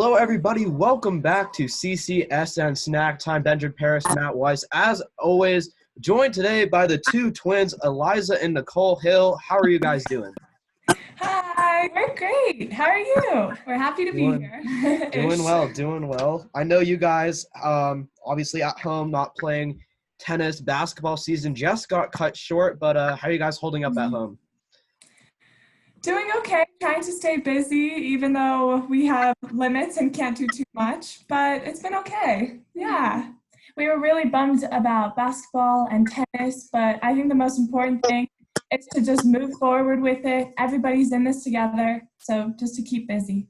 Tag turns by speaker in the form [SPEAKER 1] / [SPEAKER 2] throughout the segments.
[SPEAKER 1] Hello, everybody. Welcome back to CCSN Snacktime. Benjamin Parris, Matt Weiss. As always, joined today by the two twins, Eliza and Nicole Hill. How are you guys doing?
[SPEAKER 2] Hi, we're great. How are you? We're happy to be here.
[SPEAKER 1] Doing well. I know you guys, obviously at home, not playing tennis. Basketball season just got cut short, but how are you guys holding up at home?
[SPEAKER 2] Doing okay, trying to stay busy even though we have limits and can't do too much, but it's been okay. Yeah. We were really bummed about basketball and tennis, but I think the most important thing is to just move forward with it. Everybody's in this together, so just to keep busy.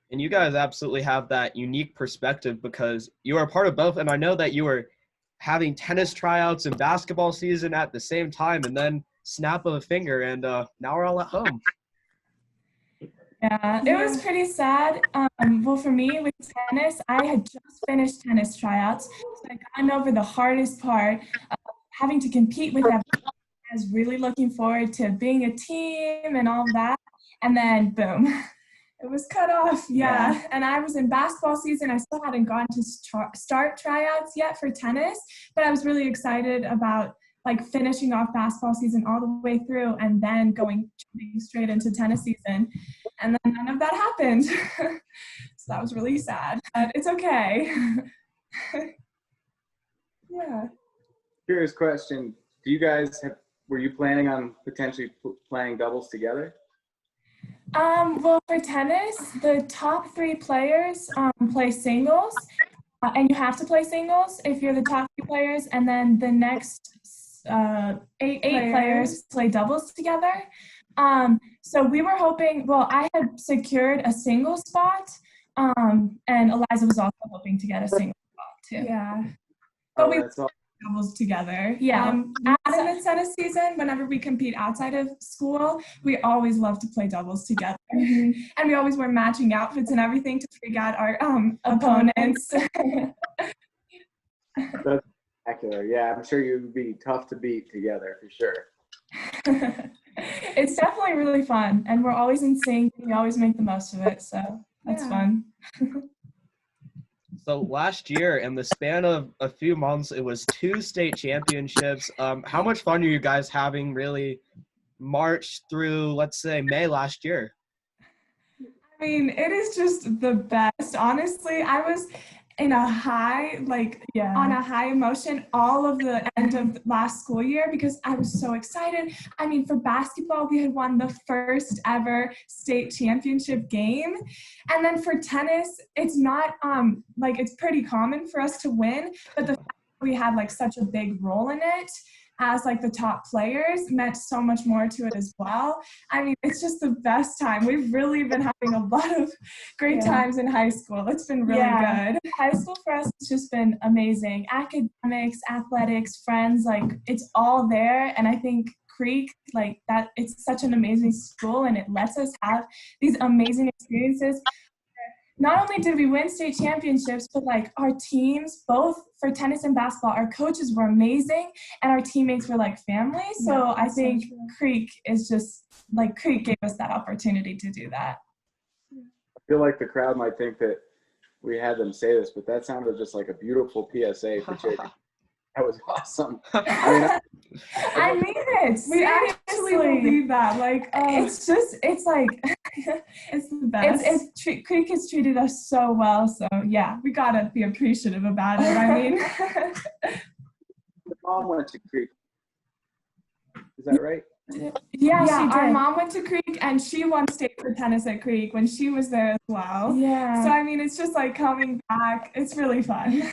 [SPEAKER 1] And you guys absolutely have that unique perspective because you are a part of both, and I know that you were having tennis tryouts and basketball season at the same time, and then snap of a finger, and now we're all at home.
[SPEAKER 2] Yeah, it was pretty sad. Well, for me with tennis, I had just finished tennis tryouts, so I gotten over the hardest part of having to compete with everyone. I was really looking forward to being a team and all that, and then boom, it was cut off. Yeah, and I was in basketball season. I still hadn't gone to start tryouts yet for tennis, but I was really excited about finishing off basketball season all the way through and then going straight into tennis season. And then none of that happened. So that was really sad, but it's okay. Yeah.
[SPEAKER 3] Curious question. Were you planning on potentially playing doubles together?
[SPEAKER 2] Well, for tennis, the top three players play singles, and you have to play singles if you're the top three players, and then the next eight players play doubles together. So we were hoping, I had secured a single spot, and Eliza was also hoping to get a single spot too. Yeah. But we doubles together. Yeah. As in the tennis season, whenever we compete outside of school, we always love to play doubles together. Mm-hmm. And we always wear matching outfits and everything to freak out our opponents.
[SPEAKER 3] That's spectacular. Yeah, I'm sure you would be tough to beat together for sure.
[SPEAKER 2] It's definitely really fun, and we're always in sync. We always make the most of it, so that's fun.
[SPEAKER 1] So last year, in the span of a few months, it was 2 state championships. How much fun are you guys having really March through, let's say, May last year?
[SPEAKER 2] I mean, it is just the best. Honestly, I was in a high, on a high emotion all of the end of last school year because I was so excited. I mean, for basketball, we had won the first ever state championship game. And then for tennis, it's not, it's pretty common for us to win, but the fact that we had such a big role in it as the top players meant so much more to it as well. I mean, it's just the best time. We've really been having a lot of great times in high school. It's been really good. High school for us has just been amazing. Academics, athletics, friends, it's all there. And I think Creek, that it's such an amazing school and it lets us have these amazing experiences. Not only did we win state championships, but our teams, both for tennis and basketball, our coaches were amazing and our teammates were family. So I think Creek is just Creek gave us that opportunity to do that.
[SPEAKER 3] I feel like the crowd might think that we had them say this, but that sounded just like a beautiful PSA for JJ. That was awesome.
[SPEAKER 2] I mean it. We actually believe that. It's it's the best. Creek has treated us so well. So yeah, we gotta be appreciative about it. I mean,
[SPEAKER 3] your mom went to Creek. Is that right?
[SPEAKER 2] Yeah, our mom went to Creek and she won state for tennis at Creek when she was there as well. Yeah. So I mean, it's just coming back. It's really fun.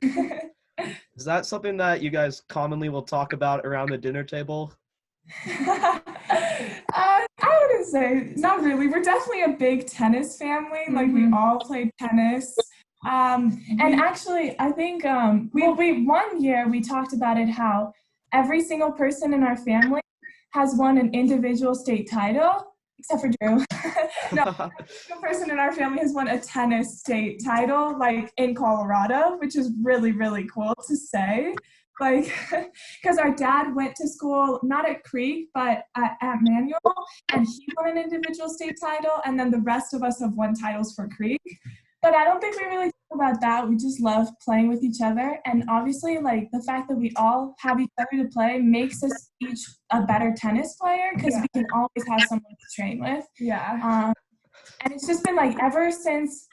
[SPEAKER 1] Is that something that you guys commonly will talk about around the dinner table?
[SPEAKER 2] I wouldn't say, not really. We're definitely a big tennis family. We all played tennis. And actually, I think we one year we talked about it, how every single person in our family has won an individual state title. Except for Drew. No, the person in our family has won a tennis state title, in Colorado, which is really, really cool to say. like, because our dad went to school, not at Creek, but at Manual, and he won an individual state title, and then the rest of us have won titles for Creek. But I don't think we really talk about that. We just love playing with each other. And obviously, like, the fact that we all have each other to play makes us each a better tennis player because we can always have someone to train with.
[SPEAKER 4] Yeah.
[SPEAKER 2] And it's just been, like, ever since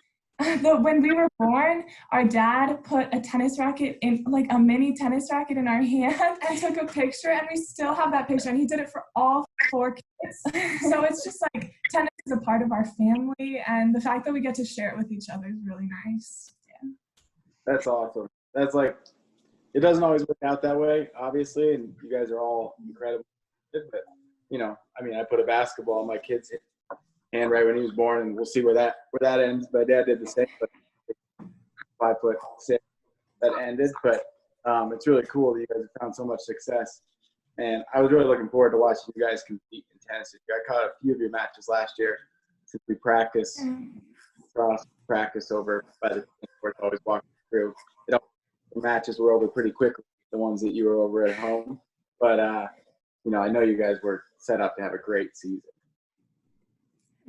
[SPEAKER 2] when we were born, our dad put a tennis racket in, like a mini tennis racket in our hand and took a picture, and we still have that picture, and he did it for all 4 kids. So it's just like tennis is a part of our family, and the fact that we get to share it with each other is really nice. Yeah.
[SPEAKER 3] That's awesome. That's like, it doesn't always work out that way, obviously, and you guys are all incredible. But, you know, I mean, I put a basketball in my kid's hand right when he was born, and we'll see where that ends. My dad did the same, but 5'6" that ended. But it's really cool that you guys have found so much success, and I was really looking forward to watching you guys compete in tennis. I caught a few of your matches last year since we practice over by the court, always walking through. You know, the matches were over pretty quickly, the ones that you were over at home. But you know, I know you guys were set up to have a great season.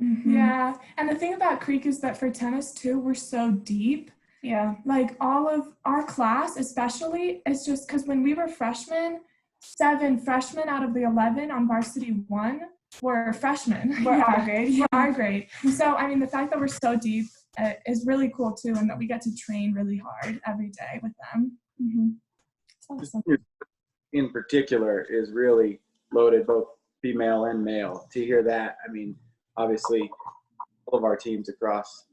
[SPEAKER 2] Mm-hmm. Yeah, and the thing about Creek is that for tennis too, we're so deep. Yeah, like all of our class especially, it's just because when we were freshmen, 7 freshmen out of the 11 on varsity 1 were freshmen.
[SPEAKER 4] We're our grade.
[SPEAKER 2] We're our grade. So I mean, the fact that we're so deep is really cool too, and that we get to train really hard every day with them. Mm-hmm. Awesome.
[SPEAKER 3] In particular is really loaded, both female and male. To hear that, I mean, obviously, all of our teams across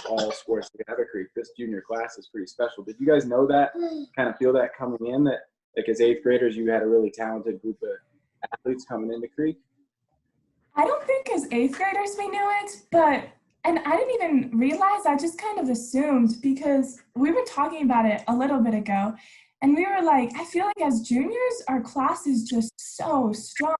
[SPEAKER 3] all sports together, Creek, this junior class is pretty special. Did you guys know that, kind of feel that coming in, that like as 8th graders, you had a really talented group of athletes coming into Creek?
[SPEAKER 2] I don't think as 8th graders we knew it, and I didn't even realize, I just kind of assumed because we were talking about it a little bit ago. And we were like, I feel like as juniors, our class is just so strong.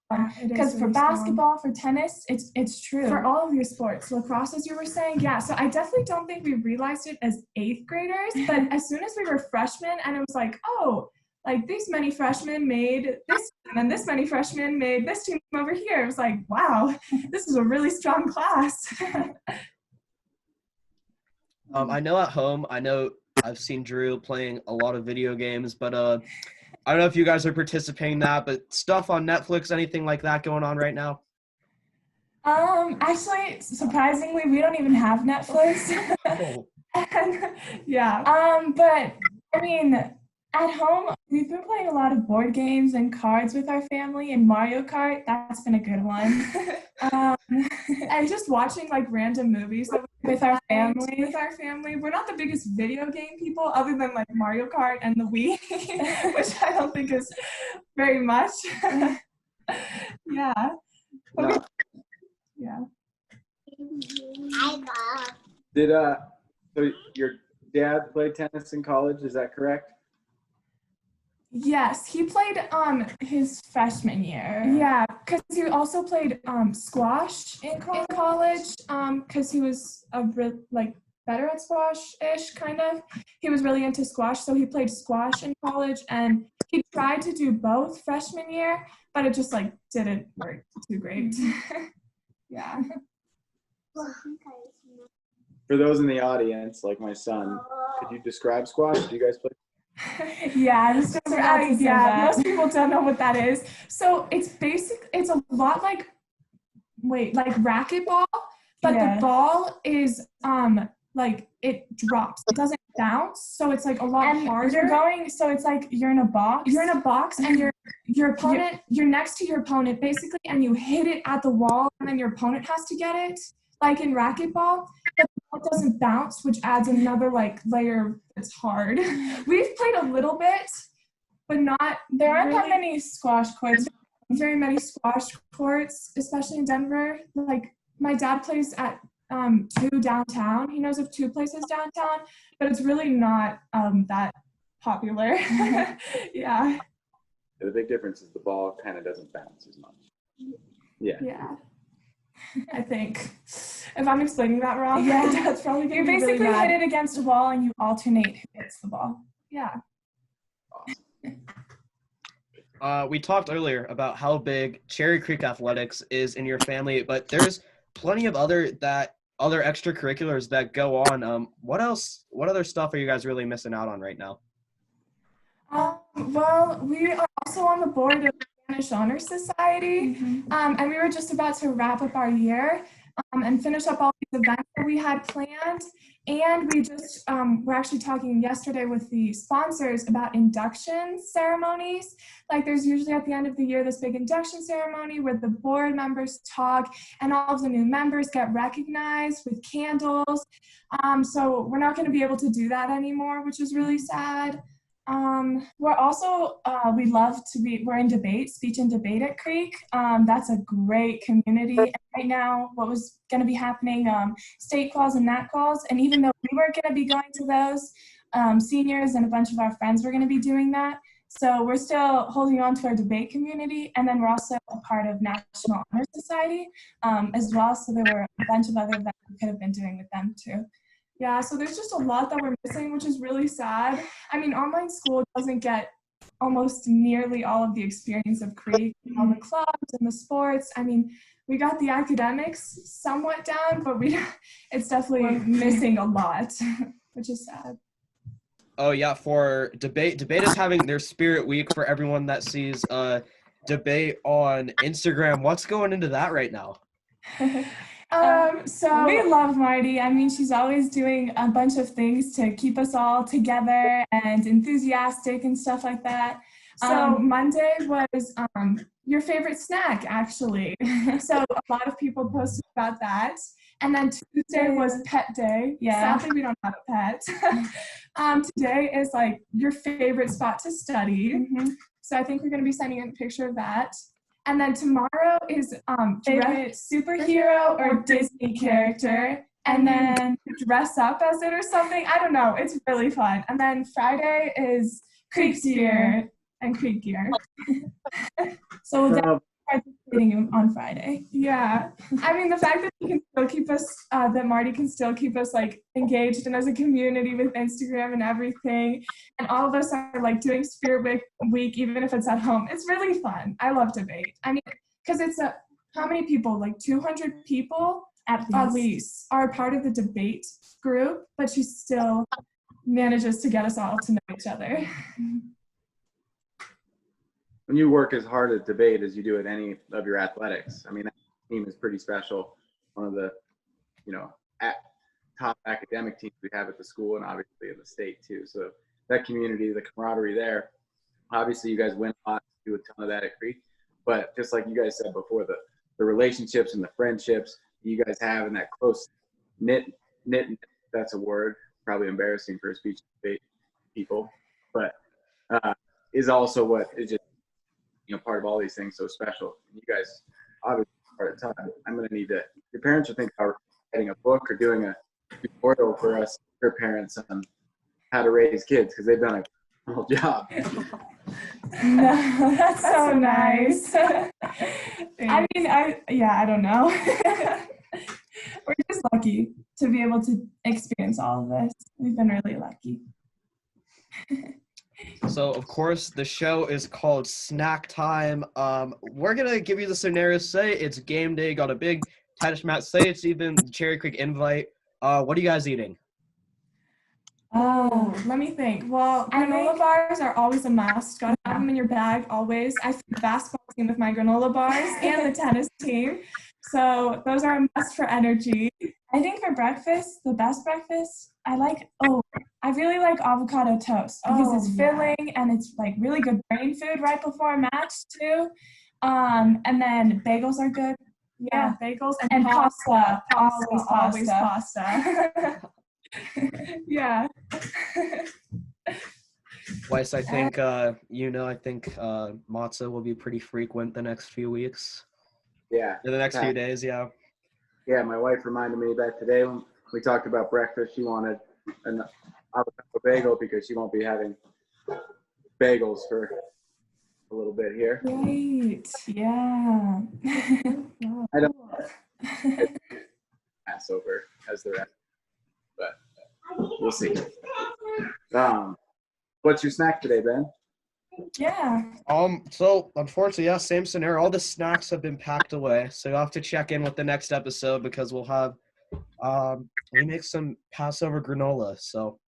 [SPEAKER 2] Because for basketball, for tennis, it's true.
[SPEAKER 4] For all of your sports, lacrosse, as you were saying.
[SPEAKER 2] Yeah, so I definitely don't think we realized it as 8th graders. But as soon as we were freshmen, and it was like, oh, like this many freshmen made this team, and this many freshmen made this team over here. It was like, wow, this is a really strong class.
[SPEAKER 1] I know at home, I've seen Drew playing a lot of video games, but I don't know if you guys are participating in that, but stuff on Netflix, anything like that going on right now?
[SPEAKER 2] Actually, surprisingly, we don't even have Netflix.
[SPEAKER 1] Oh.
[SPEAKER 2] Yeah. But I mean, at home, we've been playing a lot of board games and cards with our family, and Mario Kart, that's been a good one. And just watching like random movies with our family. We're not the biggest video game people other than like Mario Kart and the Wii, which I don't think is very much. Yeah.
[SPEAKER 3] No.
[SPEAKER 2] Yeah.
[SPEAKER 3] Did so your dad played tennis in college, is that correct?
[SPEAKER 2] Yes, he played his freshman year. Yeah, because he also played squash in college. Because he was better at squash-ish, kind of. He was really into squash, so he played squash in college, and he tried to do both freshman year, but it just like didn't work too great. Yeah.
[SPEAKER 3] For those in the audience, like my son, could you describe squash? Do you guys play?
[SPEAKER 2] Yeah, most people don't know what that is. So it's a lot like racquetball, but the ball is like it drops. It doesn't bounce, so it's like a lot harder. So it's like you're in a box. You're in a box, and your opponent, you're next to your opponent basically, and you hit it at the wall, and then your opponent has to get it, like in racquetball. But it doesn't bounce, which adds another like layer that's hard. We've played a little bit, but there aren't that many squash courts. Very many squash courts, especially in Denver. Like my dad plays at 2 downtown. He knows of 2 places downtown, but it's really not that popular. Yeah.
[SPEAKER 3] The big difference is the ball kind of doesn't bounce as much. Yeah.
[SPEAKER 2] Yeah. I think. If I'm explaining that wrong, that's probably
[SPEAKER 4] you basically hit it against a wall and you alternate who hits the ball.
[SPEAKER 2] Yeah.
[SPEAKER 3] Awesome.
[SPEAKER 1] We talked earlier about how big Cherry Creek Athletics is in your family, but there's plenty of other extracurriculars that go on. What other stuff are you guys really missing out on right now?
[SPEAKER 2] Well, we are also on the board of Spanish Honor Society, and we were just about to wrap up our year and finish up all these events that we had planned. And we just were actually talking yesterday with the sponsors about induction ceremonies. Like there's usually at the end of the year this big induction ceremony where the board members talk and all of the new members get recognized with candles. So we're not going to be able to do that anymore, which is really sad. We're also, we're in debate, speech and debate at Creek. That's a great community. And right now, what was going to be happening, state calls and nat calls. And even though we were going to be going to those, seniors and a bunch of our friends were going to be doing that. So we're still holding on to our debate community. And then we're also a part of National Honor Society as well. So there were a bunch of other events we could have been doing with them too. Yeah, so there's just a lot that we're missing, which is really sad. I mean, online school doesn't get almost nearly all of the experience of Creek, all the clubs and the sports. I mean, we got the academics somewhat down, but it's definitely missing a lot, which is sad.
[SPEAKER 1] Oh yeah, for debate is having their Spirit Week for everyone that sees debate on Instagram. What's going into that right now?
[SPEAKER 2] So we love Marty. I mean, she's always doing a bunch of things to keep us all together and enthusiastic and stuff like that. So Monday was your favorite snack, actually. So a lot of people posted about that. And then Tuesday was pet day. Yeah. Sadly, we don't have a pet. Today is like your favorite spot to study. So I think we're going to be sending in a picture of that. And then tomorrow is favorite superhero or Disney character, and then dress up as it or something. I don't know. It's really fun. And then Friday is Creek gear and Creek gear. So we'll definitely participating on Friday. Yeah. I mean, the fact that he can still keep us, that Marty can still keep us like engaged and as a community with Instagram and everything. And all of us are like doing Spirit Week, even if it's at home. It's really fun. I love debate. I mean, because it's how many people? Like 200 people at least are part of the debate group, but she still manages to get us all to know each other.
[SPEAKER 3] When you work as hard at debate as you do at any of your athletics, I mean, that team is pretty special. One of the, top academic teams we have at the school and obviously in the state too. So that community, the camaraderie there, obviously you guys win a lot, do a ton of that at Creek, but just like you guys said before, the relationships and the friendships you guys have and that close knit, that's a word, probably embarrassing for speech debate people, but is also what is just, part of all these things so special. You guys obviously part of the time. I'm going to need to, your parents are thinking about writing a book or doing a tutorial for us, your parents, on how to raise kids because they've done a whole job.
[SPEAKER 2] No, that's so nice. I mean, I don't know. We're just lucky to be able to experience all of this. We've been really lucky.
[SPEAKER 1] So, of course, the show is called Snack Time. We're going to give you the scenario. Say it's game day, got a big tennis match. Say it's even Cherry Creek invite. What are you guys eating?
[SPEAKER 2] Oh, let me think. Well, granola bars are always a must. Gotta have them in your bag always. I feed the basketball team with my granola bars and the tennis team. So those are a must for energy. I think for breakfast, the best breakfast, I really like avocado toast because it's filling and it's like really good brain food right before a match too. And then bagels are good. Yeah, bagels and pasta. Always pasta. Yeah.
[SPEAKER 1] Weiss, I think, matzah will be pretty frequent the next few weeks.
[SPEAKER 3] Yeah.
[SPEAKER 1] In the next few days, yeah.
[SPEAKER 3] Yeah, my wife reminded me that today when we talked about breakfast, she wanted an avocado bagel because she won't be having bagels for a little bit here.
[SPEAKER 2] Great. Yeah.
[SPEAKER 3] I don't Passover as the rest, but we'll see. What's your snack today, Ben?
[SPEAKER 2] Yeah.
[SPEAKER 1] So unfortunately, yeah, same scenario. All the snacks have been packed away, so you'll have to check in with the next episode because we'll have we make some Passover granola. So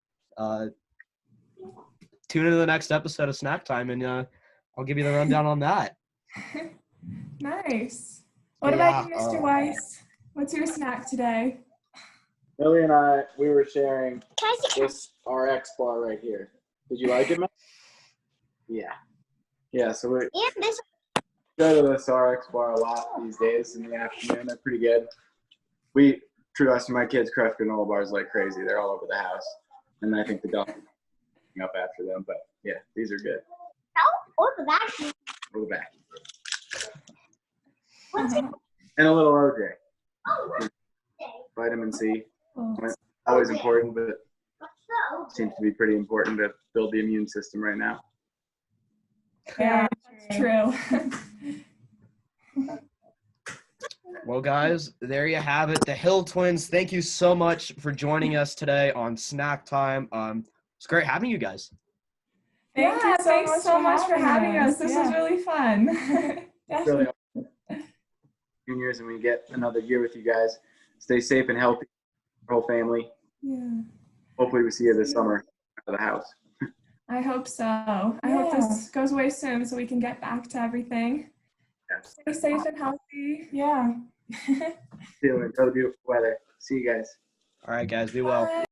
[SPEAKER 1] tune into the next episode of Snack Time, and I'll give you the rundown on that.
[SPEAKER 2] Nice. What
[SPEAKER 1] Yeah,
[SPEAKER 2] about you, Mr. Weiss? What's your snack today?
[SPEAKER 3] Millie and I, we were sharing this RX bar right here. Did you like it, Matt? Yeah. Yeah, so we go to this RX bar a lot these days in the afternoon. They're pretty good. We, Tryouts and my kids, crush granola bars like crazy. They're all over the house. And I think the dog is picking up after them. But, yeah, these are good.
[SPEAKER 5] Or the vacuum.
[SPEAKER 3] Or the back.
[SPEAKER 5] What's it?
[SPEAKER 3] And a little OJ.
[SPEAKER 5] Oh,
[SPEAKER 3] Vitamin C.
[SPEAKER 2] Oh.
[SPEAKER 3] Always important, but
[SPEAKER 5] what's
[SPEAKER 3] seems to be pretty important to build the immune system right now.
[SPEAKER 2] Yeah, that's true.
[SPEAKER 1] Well, guys, there you have it. The Hill twins, thank you so much for joining us today on Snack Time. It's great having you guys.
[SPEAKER 2] Thanks so much for having us. This was really fun.
[SPEAKER 3] Really awesome. Juniors, and we get another year with you guys. Stay safe and healthy, your whole family.
[SPEAKER 2] Yeah.
[SPEAKER 3] Hopefully we see you this summer out of the house.
[SPEAKER 2] I hope so. I hope this goes away soon so we can get back to everything.
[SPEAKER 3] Yes.
[SPEAKER 2] Stay safe and healthy. Yeah.
[SPEAKER 3] See you. Enjoy the beautiful weather. See you guys.
[SPEAKER 1] All right, guys, be well.
[SPEAKER 2] Bye.